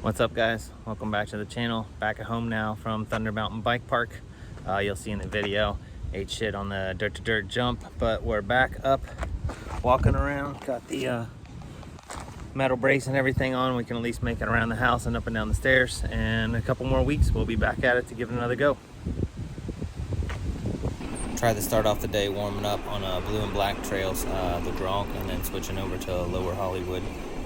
What's up, guys? Welcome back to the channel. Back at home now from Thunder Mountain Bike Park. You'll see in the video, ate shit on the dirt to dirt jump, but we're back up walking around. Got the metal brace and everything on. We can at least make it around the house and up and down the stairs. And a couple more weeks, we'll be back at it to give it another go. Try to start off the day warming up on blue and black trails, the Gronk, and then switching over to Lower Hollywood.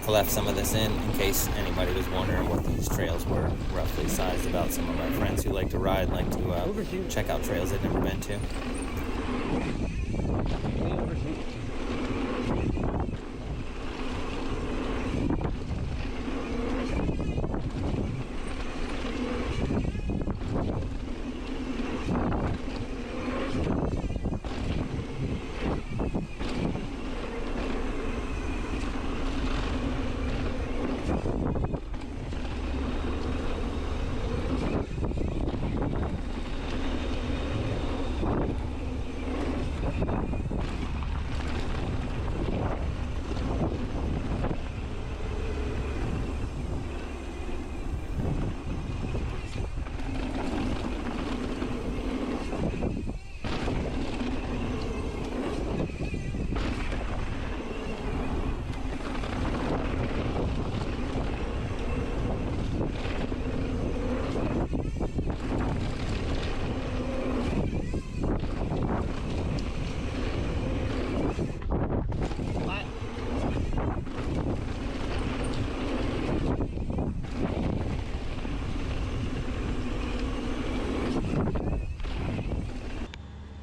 Left some of this in case anybody was wondering what these trails were roughly sized about. Some of my friends who like to ride like to check out trails they've never been to.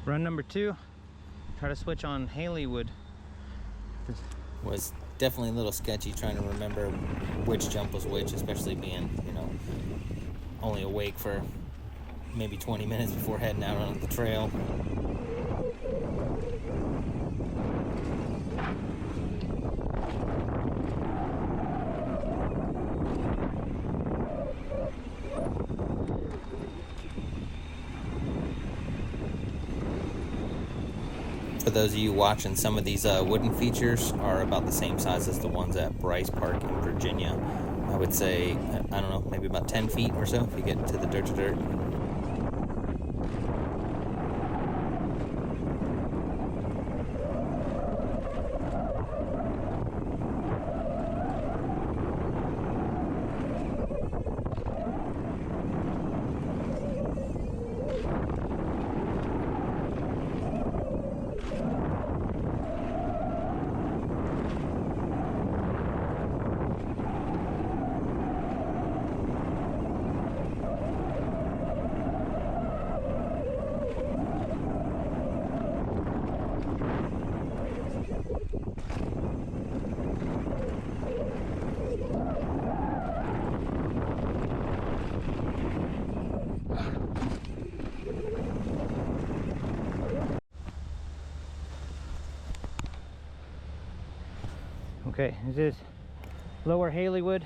Run number 2, try to switch on Haleywood. Was definitely a little sketchy trying to remember which jump was which, especially being, only awake for maybe 20 minutes before heading out on the trail. For those of you watching, some of these wooden features are about the same size as the ones at Bryce Park in Virginia. I would say, I don't know, maybe about 10 feet or so if you get to the dirt to dirt. Okay, this is Lower Haleywood,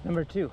number 2.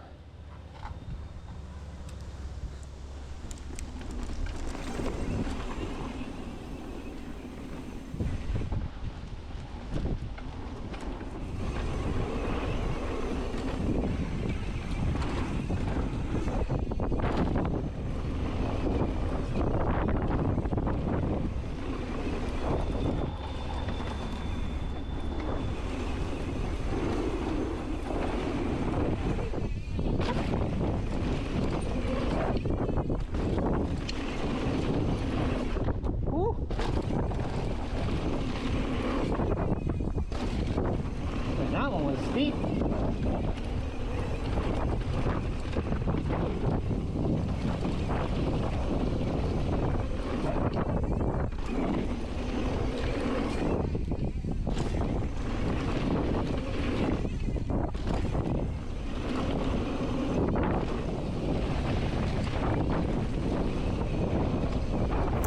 That one was steep.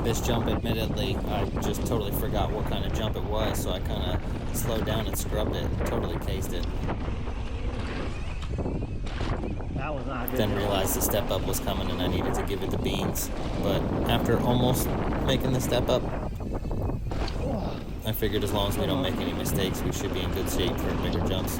This jump, admittedly, I just totally forgot what kind of jump it was, so I kind of slowed down and scrubbed it and totally cased it. That was not good. Then realized the step up was coming and I needed to give it the beans. But after almost making the step up, I figured as long as we don't make any mistakes, we should be in good shape for bigger jumps.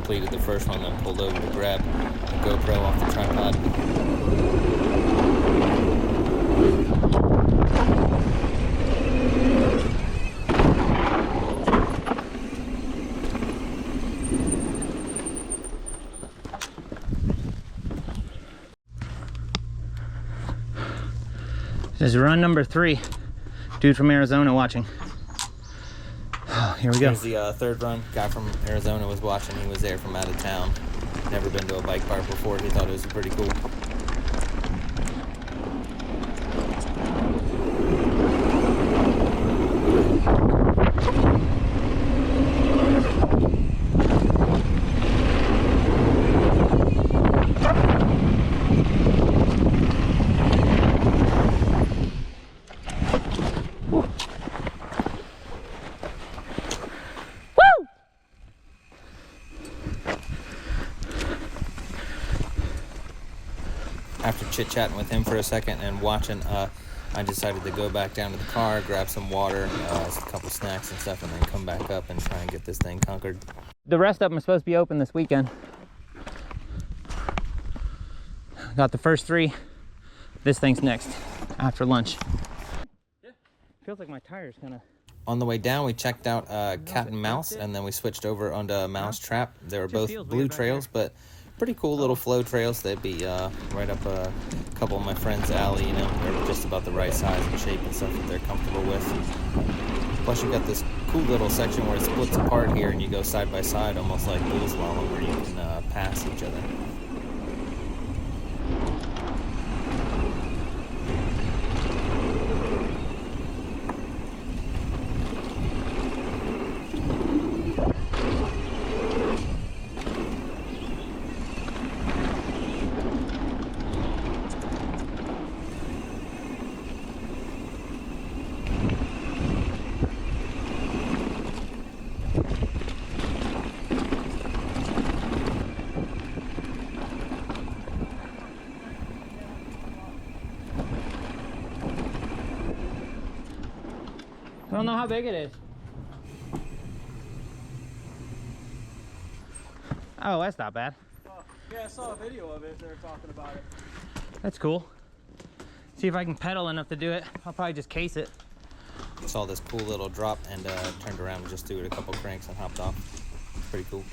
completed the first one, then pulled over to grab the GoPro off the tripod. This is run number 3. Dude from Arizona watching. Here we go. Here's the third run. Guy from Arizona was watching. He was there from out of town. Never been to a bike park before. He thought it was pretty cool. After chit-chatting with him for a second and watching, I decided to go back down to the car, grab some water, a couple snacks and stuff, and then come back up and try and get this thing conquered. The rest of them are supposed to be open this weekend. Got the first 3. This thing's next, after lunch. Yeah. Feels like my tire's kind of... On the way down, we checked out Cat and Mouse, and then we switched over onto Mouse Trap. They were both blue trails, but pretty cool little flow trails. They'd be right up a couple of my friends' alley, you know. They're just about the right size and shape and stuff that they're comfortable with. Plus, you've got this cool little section where it splits apart here, and you go side by side, almost like bull slalom, where you can pass each other. I don't know how big it is. Oh, that's not bad. Yeah, I saw a video of it. They were talking about it. That's cool. See if I can pedal enough to do it. I'll probably just case it. Saw this cool little drop and turned around and just threw it a couple cranks and hopped off. Pretty cool.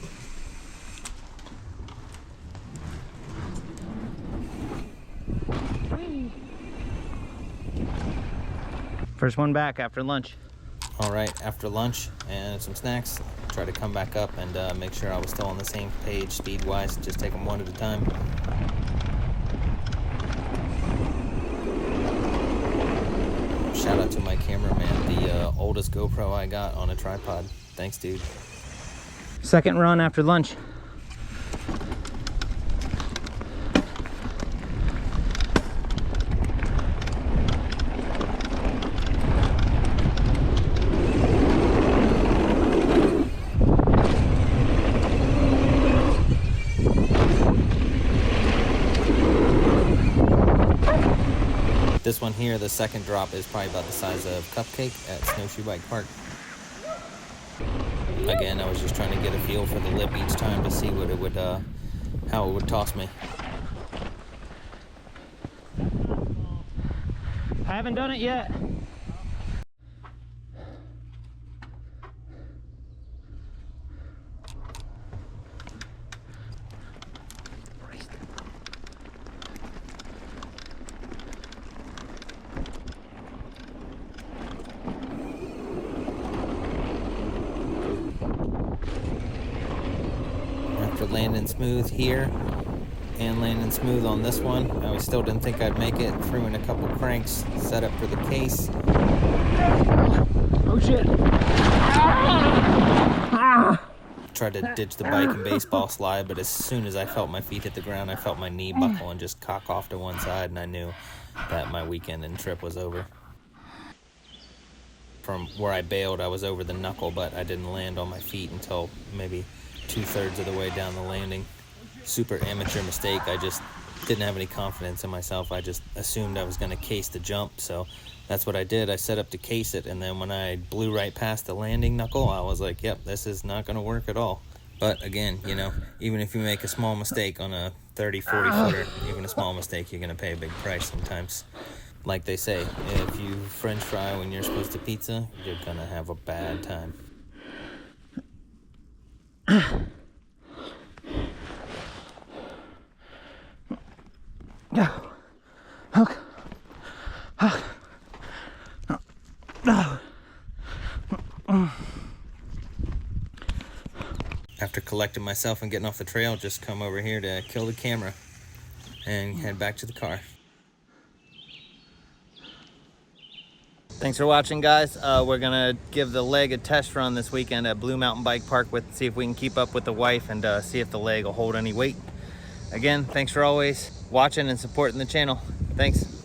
First one back after lunch. All right, after lunch and some snacks, try to come back up and make sure I was still on the same page speed-wise. Just take them one at a time. Shout out to my cameraman, the oldest GoPro I got on a tripod. Thanks, dude. Second run after lunch. This one here, the second drop, is probably about the size of Cupcake at Snowshoe Bike Park. Again, I was just trying to get a feel for the lip each time to see what it would, how it would toss me. I haven't done it yet. After landing smooth here and landing smooth on this one, I still didn't think I'd make it. Threw in a couple cranks, set up for the case. Oh shit. Tried to ditch the bike and baseball slide, but as soon as I felt my feet hit the ground, I felt my knee buckle and just cock off to one side, and I knew that my weekend and trip was over. From where I bailed, I was over the knuckle, but I didn't land on my feet until maybe 2/3 of the way down the landing. Super amateur mistake. I just didn't have any confidence in myself. I just assumed I was going to case the jump, so that's what I did. I set up to case it, and then when I blew right past the landing knuckle, I was like, yep, this is not going to work at all. But again, you know, even if you make a small mistake on a 30, 40 footer, even a small mistake, you're gonna pay a big price sometimes. Like they say, if you French fry when you're supposed to pizza, you're gonna have a bad time. After collecting myself and getting off the trail, just come over here to kill the camera and head back to the car. Thanks for watching, guys. We're gonna give the leg a test run this weekend at Blue Mountain Bike Park see if we can keep up with the wife and see if the leg will hold any weight. Again, thanks for always watching and supporting the channel. Thanks.